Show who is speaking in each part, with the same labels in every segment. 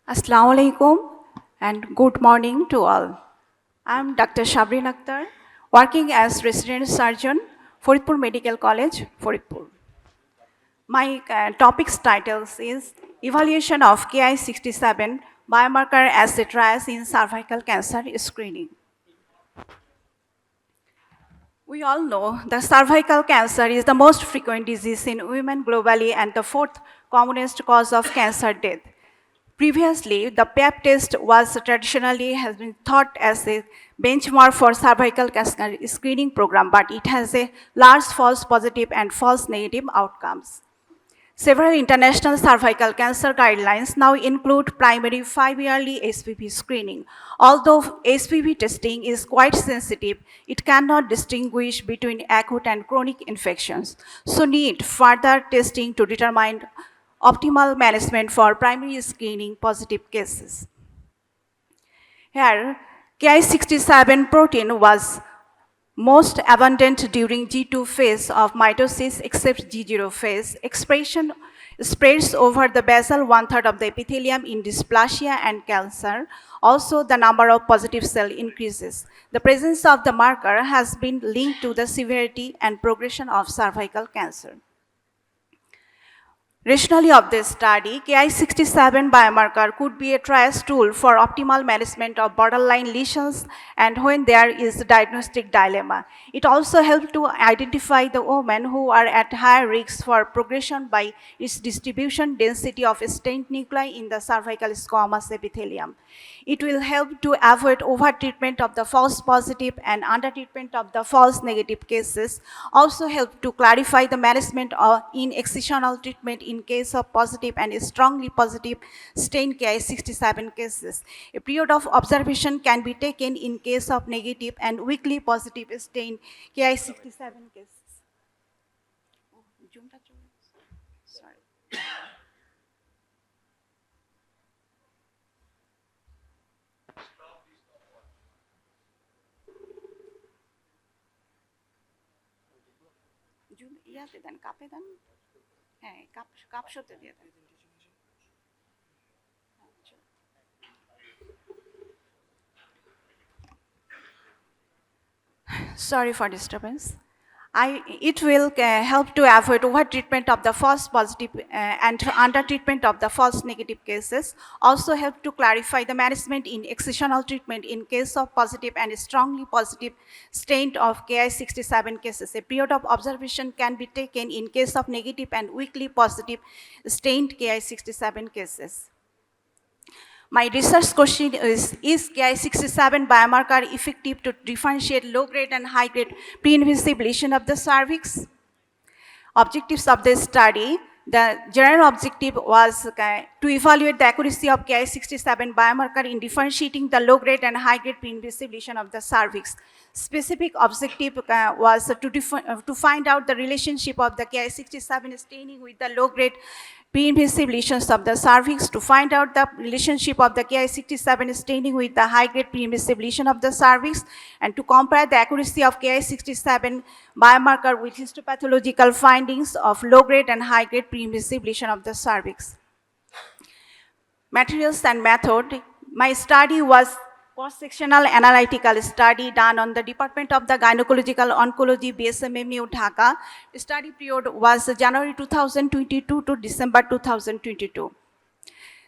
Speaker 1: Assalamu alaikum and good morning to all. I am Dr. Shabrin Akhter, working as resident surgeon, Faridpur Medical College, Faridpur. My topic's titles is Evaluation of Ki-67 Biomarker Acid Trials in Cervical Cancer Screening. We all know that cervical cancer is the most frequent disease in women globally and the fourth commonest cause of cancer death. Previously, the PAP test was traditionally has been thought as a benchmark for cervical cancer screening program, but it has a large false positive and false negative outcomes. Several international cervical cancer guidelines now include primary 5-yearly HPV screening. Although HPV testing is quite sensitive, it cannot distinguish between acute and chronic infections. So need further testing to determine optimal management for primary screening positive cases. Here, Ki-67 protein was most abundant during G2 phase of mitosis except G0 phase. Expression spreads over the basal one-third of the epithelium in dysplasia and cancer. Also, the number of positive cells increases. The presence of the marker has been linked to the severity and progression of cervical cancer. Rationale of this study, Ki-67 biomarker could be a triage tool for optimal management of borderline lesions and when there is a diagnostic dilemma. It also helps to identify the women who are at higher risk for progression by its distribution density of stained nuclei in the cervical squamous epithelium. It will help to avoid over-treatment of the false positive and under-treatment of the false negative cases. Also help to clarify the management in excisional treatment in case of positive and strongly positive stained Ki-67 cases. A period of observation can be taken in case of negative and weakly positive stained Ki-67 cases. Sorry. ইয়াতে দেন কাপে দেন হ্যাঁ cup শোতে দিয়ে দেন Sorry for disturbance. It will help to avoid over-treatment of the false positive and under-treatment of the false negative cases. Also help to clarify the management in excisional treatment in case of positive and strongly positive stained of Ki-67 cases. A period of observation can be taken in case of negative and weakly positive stained Ki-67 cases. My research question is Ki-67 biomarker effective to differentiate low-grade and high-grade pre-invasive lesion of the cervix? Objectives of this study, the general objective was to evaluate the accuracy of Ki-67 biomarker in differentiating the low-grade and high-grade pre-invasive lesion of the cervix. Specific objective was to find out the relationship of the Ki-67 staining with the low-grade pre-invasive lesions of the cervix, to find out the relationship of the Ki-67 staining with the high-grade pre-invasive lesion of the cervix, and to compare the accuracy of Ki-67 biomarker with histopathological findings of low-grade and high-grade pre-invasive lesion of the cervix. Materials and method. My study was cross-sectional analytical study done on the Department of the Gynecological Oncology, BSMMU, Dhaka. The study period was January 2022 to December 2022.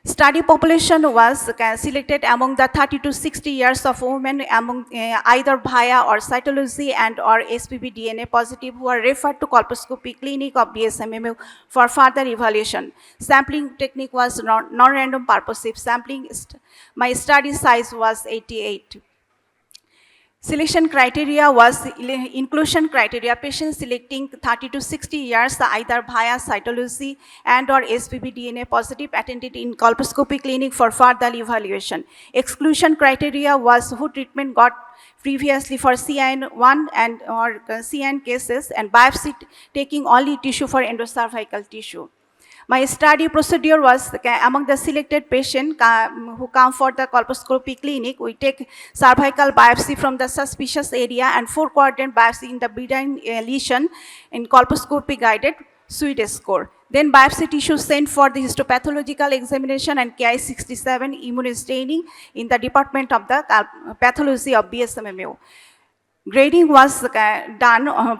Speaker 1: Study population was selected among the 30 to 60 years of women among either via or cytology and or HPV DNA positive who are referred to colposcopy clinic of BSMMU for further evaluation. Sampling technique was non-random purposive sampling. My study size was 88. Selection criteria was inclusion criteria, patients selecting 30 to 60 years either via cytology and or HPV DNA positive attended in colposcopy clinic for further evaluation. Exclusion criteria was who treatment got previously for CIN1 and or CIN cases and biopsy taking only tissue for endocervical tissue. My study procedure was among the selected patients who come for the colposcopy clinic, we take cervical biopsy from the suspicious area and 4-quadrant biopsy in the benign lesion in colposcopy guided. SWID score. Then biopsy tissue sent for the histopathological examination and Ki-67 immunostaining in the department of the pathology of BSMMU. Grading was done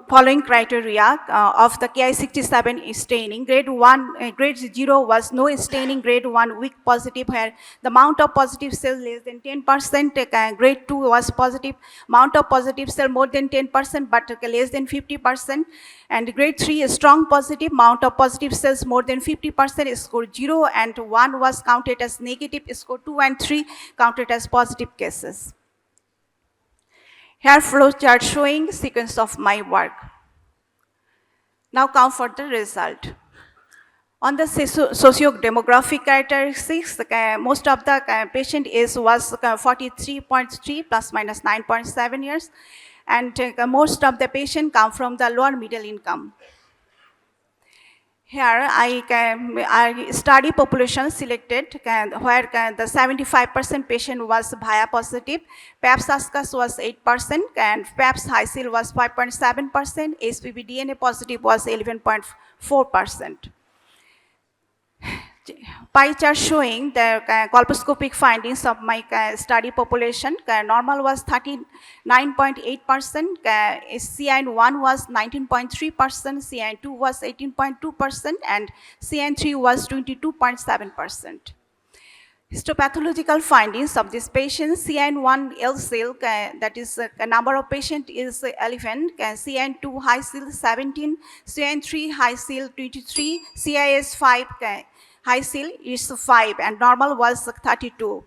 Speaker 1: following criteria of the Ki-67 staining. Grade 0 was no staining, grade 1 weak positive, where the amount of positive cells less than 10%, grade 2 was positive, amount of positive cell more than 10%, but less than 50%, and grade 3 is strong positive, amount of positive cells more than 50%, score 0 and 1 was counted as negative, score 2 and 3 counted as positive cases. Here flow chart showing sequence of my work. Now come for the result. On the socio-demographic characteristics, most of the patient age was 43.3 plus minus 9.7 years, and most of the patient come from the lower middle income. Here I study population selected where the 75% patient was VIA positive, PAPS ASCAS was 8%, and PAPS HiSil was 5.7%, HPV DNA positive was 11.4%. Pie chart showing the colposcopic findings of my study population. Normal was 39.8%, CIN1 was 19.3%, CIN2 was 18.2%, and CIN3 was 22.7%. Histopathological findings of this patient, CIN1 L cell, that is number of patient is 11, CIN2 high cell 17, CIN3 high cell 23, CIS5 high cell is 5, and normal was 32.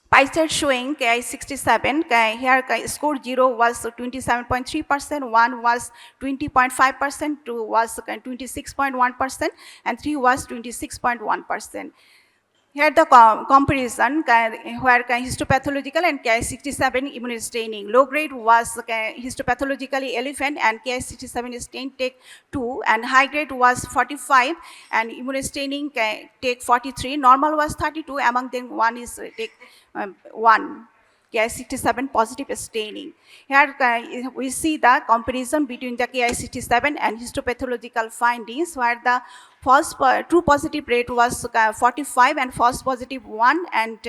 Speaker 1: Pie chart showing Ki-67, here score 0 was 27.3%, 1 was 20.5%, 2 was 26.1%, and 3 was 26.1%. Here the comparison where histopathological and Ki-67 immunostaining. Low grade was histopathologically 11 and Ki-67 stain take 2, and high grade was 45 and immunostaining take 43. Normal was 32, among them one is take 1. Ki-67 positive staining. Here we see the comparison between the Ki-67 and histopathological findings, where the true positive rate was 45 and false positive 1, and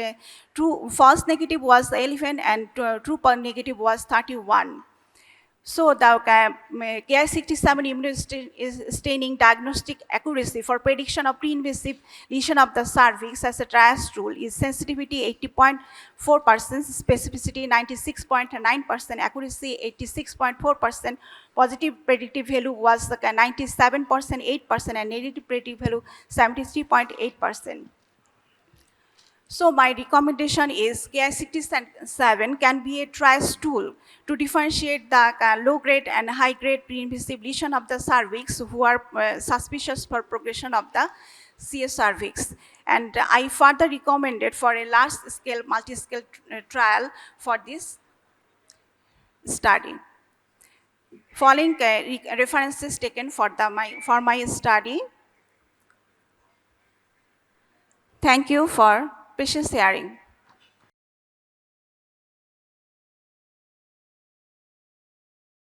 Speaker 1: false negative was 11 and true negative was 31. So the Ki-67 immunostaining diagnostic accuracy for prediction of pre-invasive lesion of the cervix as a triage tool is sensitivity 80.4%, specificity 96.9%, accuracy 86.4%, positive predictive value was 97.8%, and negative predictive value 73.8%. So my recommendation is Ki-67 can be a triage tool to differentiate the low-grade and high-grade pre-invasive lesion of the cervix who are suspicious for progression of the CS cervix. And I further recommended for a large-scale, multi-scale trial for this study. Following references taken for my study. Thank you for precious hearing.